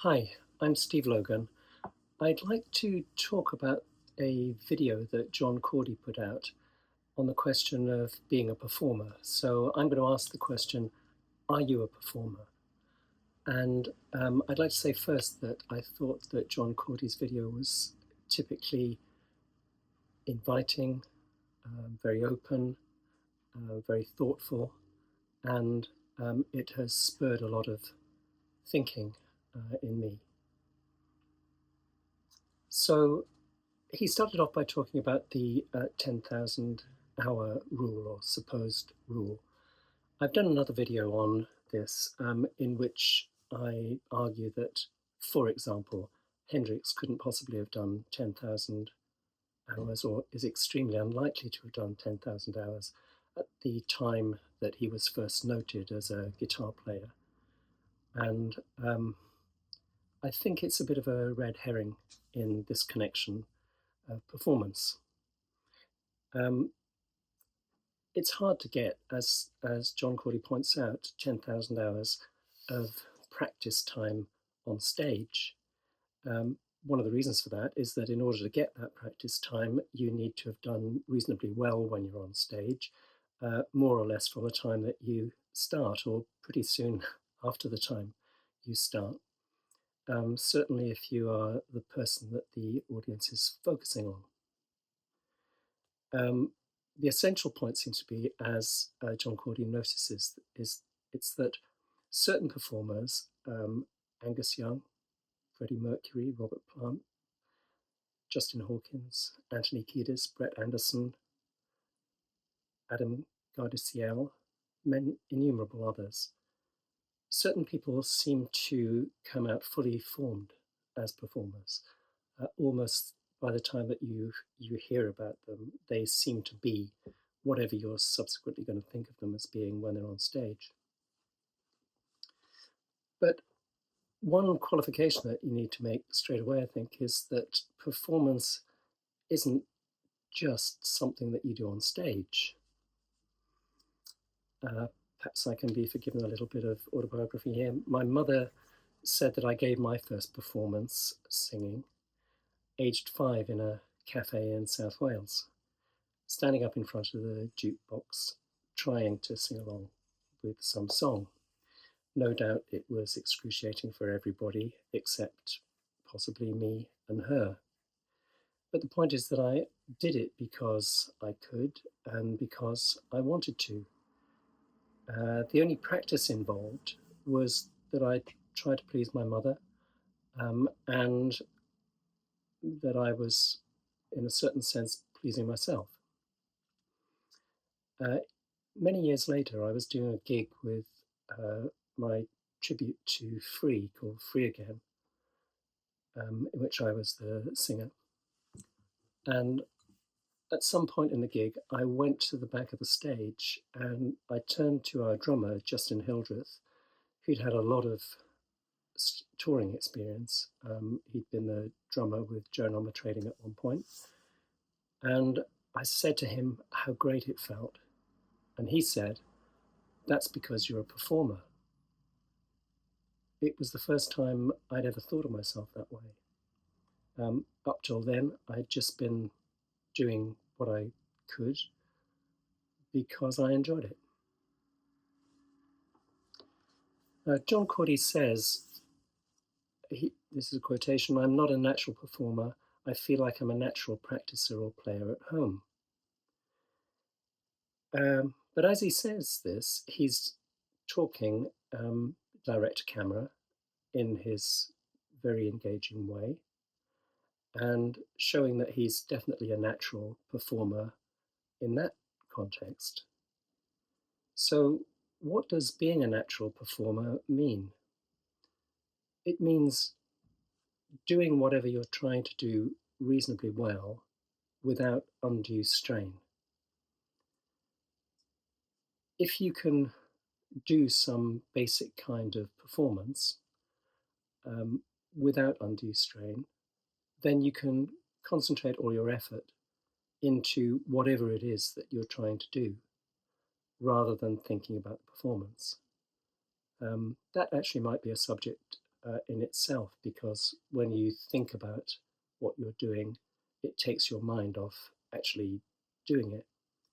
Hi, I'm Steve Logan. I'd like to talk about a video that John Cordy put out on the question of being a performer. So I'm going to ask the question, are you a performer? And I'd like to say first that I thought that John Cordy's video was typically inviting, very open, very thoughtful, and it has spurred a lot of thinking in me. So he started off by talking about the 10,000 hour rule or supposed rule. I've done another video on this in which I argue that, for example, Hendrix couldn't possibly have done 10,000 hours or is extremely unlikely to have done 10,000 hours at the time that he was first noted as a guitar player. And I think it's a bit of a red herring in this connection of performance. It's hard to get, as John Cordy points out, 10,000 hours of practice time on stage. One of the reasons for that is that in order to get that practice time, you need to have done reasonably well when you're on stage, more or less from the time that you start, or pretty soon after the time you start. Certainly if you are the person that the audience is focusing on. The essential point seems to be, as John Cordy notices, is it's that certain performers, Angus Young, Freddie Mercury, Robert Plant, Justin Hawkins, Anthony Kiedis, Brett Anderson, Adam Gardiciel, innumerable others, certain people seem to come out fully formed as performers. Almost by the time that you hear about them, they seem to be whatever you're subsequently going to think of them as being when they're on stage. But one qualification that you need to make straight away, I think, is that performance isn't just something that you do on stage. Perhaps I can be forgiven a little bit of autobiography here. My mother said that I gave my first performance singing aged 5 in a cafe in South Wales, standing up in front of the jukebox, trying to sing along with some song. No doubt it was excruciating for everybody except possibly me and her. But the point is that I did it because I could and because I wanted to. The only practice involved was that I tried to please my mother and that I was, in a certain sense, pleasing myself. Many years later, I was doing a gig with my tribute to Free, called Free Again, in which I was the singer. And at some point in the gig, I went to the back of the stage and I turned to our drummer, Justin Hildreth, who'd had a lot of touring experience. He'd been the drummer with Joan on the Trading at one point. And I said to him how great it felt. And he said, "That's because you're a performer." It was the first time I'd ever thought of myself that way. Up till then, I'd just been doing what I could because I enjoyed it. John Cordy says, this is a quotation, "I'm not a natural performer. I feel like I'm a natural practicer or player at home." But as he says this, he's talking direct to camera in his very engaging way and showing that he's definitely a natural performer in that context. So what does being a natural performer mean? It means doing whatever you're trying to do reasonably well without undue strain. If you can do some basic kind of performance without undue strain, then you can concentrate all your effort into whatever it is that you're trying to do, rather than thinking about the performance. That actually might be a subject in itself, because when you think about what you're doing, it takes your mind off actually doing it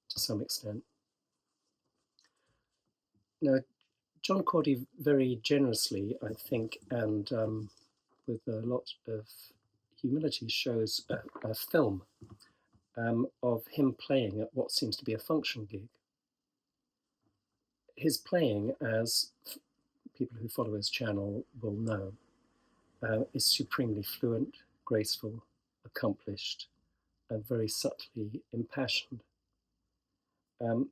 to some extent. Now, John Cordy very generously, I think, and with a lot of humility, shows a film of him playing at what seems to be a function gig. His playing, as people who follow his channel will know, is supremely fluent, graceful, accomplished, and very subtly impassioned. Um,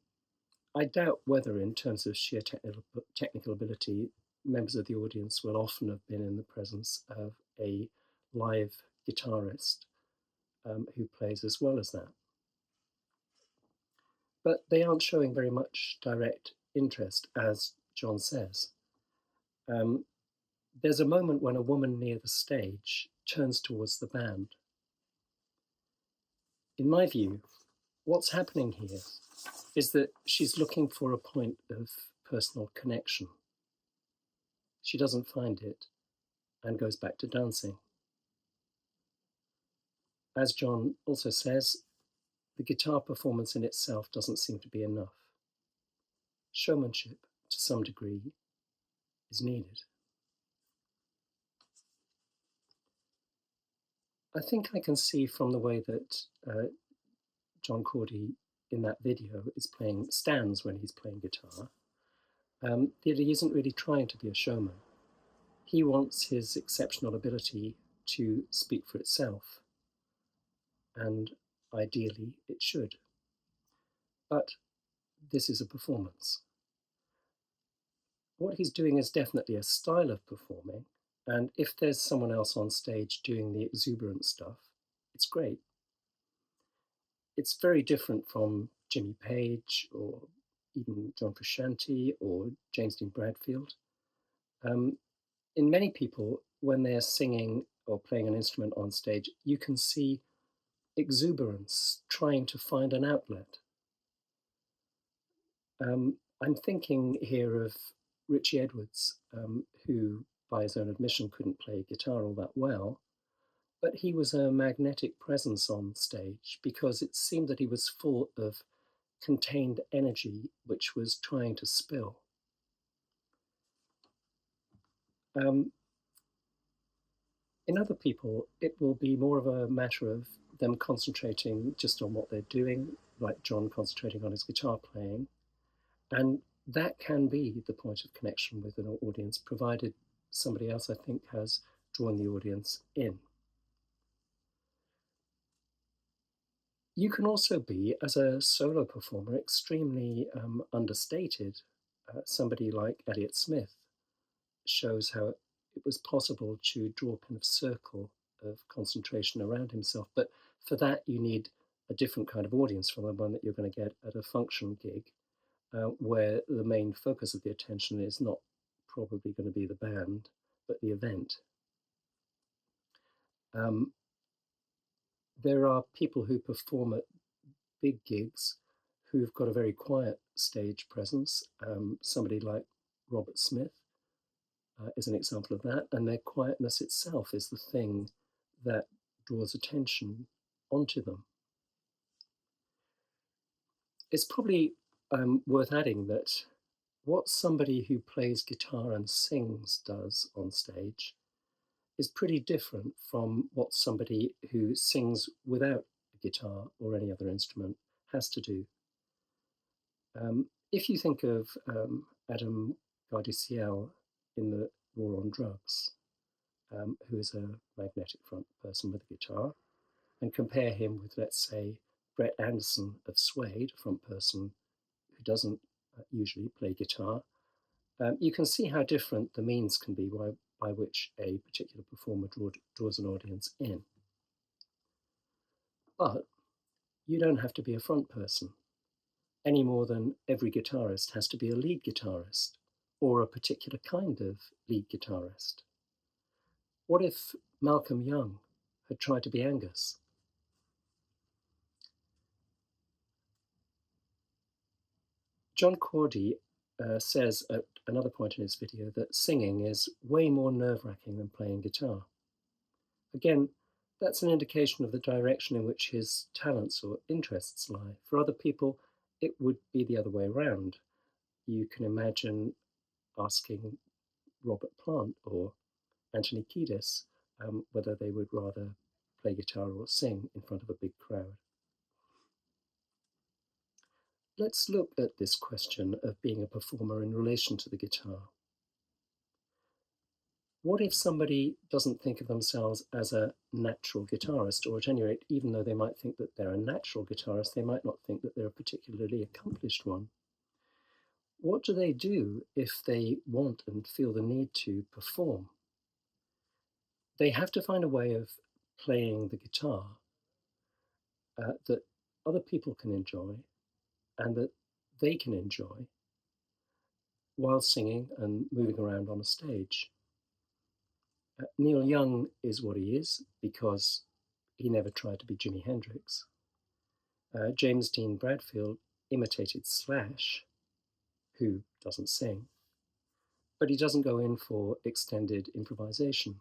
I doubt whether, in terms of sheer technical ability, members of the audience will often have been in the presence of a live guitarist who plays as well as that. But they aren't showing very much direct interest, as John says. There's a moment when a woman near the stage turns towards the band. In my view, what's happening here is that she's looking for a point of personal connection. She doesn't find it and goes back to dancing. As John also says, the guitar performance in itself doesn't seem to be enough. Showmanship, to some degree, is needed. I think I can see from the way that John Cordy in that video stands when he's playing guitar, that he isn't really trying to be a showman. He wants his exceptional ability to speak for itself, and ideally it should. But this is a performance. What he's doing is definitely a style of performing, and if there's someone else on stage doing the exuberant stuff, it's great. It's very different from Jimmy Page or even John Frusciante or James Dean Bradfield. In many people, when they're singing or playing an instrument on stage, you can see exuberance trying to find an outlet. I'm thinking here of Richie Edwards, who, by his own admission, couldn't play guitar all that well, but he was a magnetic presence on stage because it seemed that he was full of contained energy which was trying to spill. In other people, it will be more of a matter of them concentrating just on what they're doing, like John concentrating on his guitar playing. And that can be the point of connection with an audience, provided somebody else, I think, has drawn the audience in. You can also be, as a solo performer, extremely understated. Somebody like Elliott Smith shows how it was possible to draw a kind of circle of concentration around himself. But for that, you need a different kind of audience from the one that you're going to get at a function gig, where the main focus of the attention is not probably going to be the band, but the event. There are people who perform at big gigs who've got a very quiet stage presence. Somebody like Robert Smith is an example of that, and their quietness itself is the thing that draws attention onto them. It's probably worth adding that what somebody who plays guitar and sings does on stage is pretty different from what somebody who sings without a guitar or any other instrument has to do. If you think of Adam Gardiciel in the War on Drugs, who is a magnetic front person with a guitar, and compare him with, let's say, Brett Anderson of Suede, a front person who doesn't usually play guitar, you can see how different the means can be by which a particular performer draws an audience in. But you don't have to be a front person, any more than every guitarist has to be a lead guitarist or a particular kind of lead guitarist. What if Malcolm Young had tried to be Angus? John Cordy says at another point in his video that singing is way more nerve-wracking than playing guitar. Again, that's an indication of the direction in which his talents or interests lie. For other people, it would be the other way around. You can imagine asking Robert Plant or Anthony Kiedis whether they would rather play guitar or sing in front of a big crowd. Let's look at this question of being a performer in relation to the guitar. What if somebody doesn't think of themselves as a natural guitarist, or at any rate, even though they might think that they're a natural guitarist, they might not think that they're a particularly accomplished one? What do they do if they want and feel the need to perform? They have to find a way of playing the guitar that other people can enjoy and that they can enjoy while singing and moving around on a stage. Neil Young is what he is because he never tried to be Jimi Hendrix. James Dean Bradfield imitated Slash, who doesn't sing, but he doesn't go in for extended improvisation.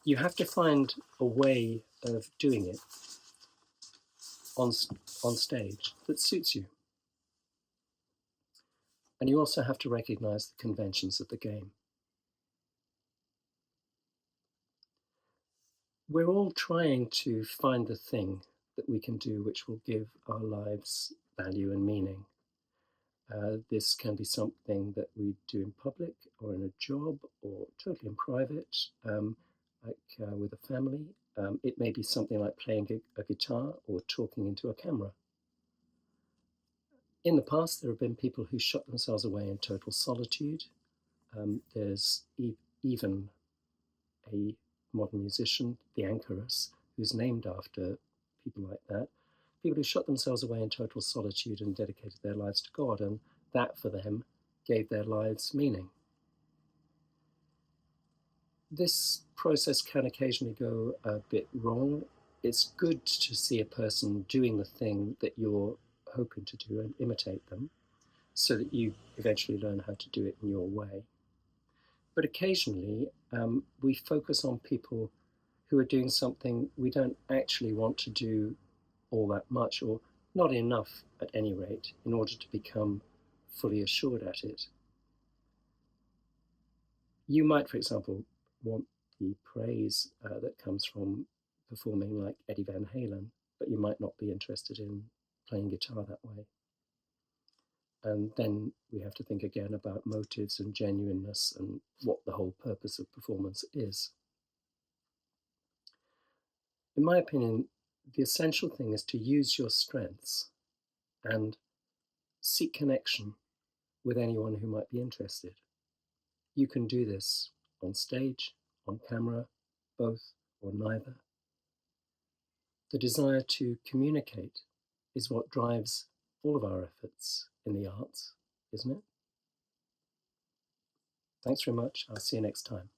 You have to find a way of doing it on stage that suits you. And you also have to recognize the conventions of the game. We're all trying to find the thing that we can do which will give our lives value and meaning. This can be something that we do in public or in a job or totally in private, like with a family. It may be something like playing a guitar or talking into a camera. In the past, there have been people who shut themselves away in total solitude. There's even a modern musician, the Anchoress, who's named after people like that. People who shut themselves away in total solitude and dedicated their lives to God, and that for them gave their lives meaning. This process can occasionally go a bit wrong. It's good to see a person doing the thing that you're hoping to do and imitate them so that you eventually learn how to do it in your way. But occasionally we focus on people who are doing something we don't actually want to do all that much, or not enough at any rate, in order to become fully assured at it. You might, for example, want the praise that comes from performing like Eddie Van Halen, but you might not be interested in playing guitar that way. And then we have to think again about motives and genuineness and what the whole purpose of performance is. In my opinion, the essential thing is to use your strengths and seek connection with anyone who might be interested. You can do this on stage, on camera, both or neither. The desire to communicate is what drives all of our efforts in the arts, isn't it? Thanks very much. I'll see you next time.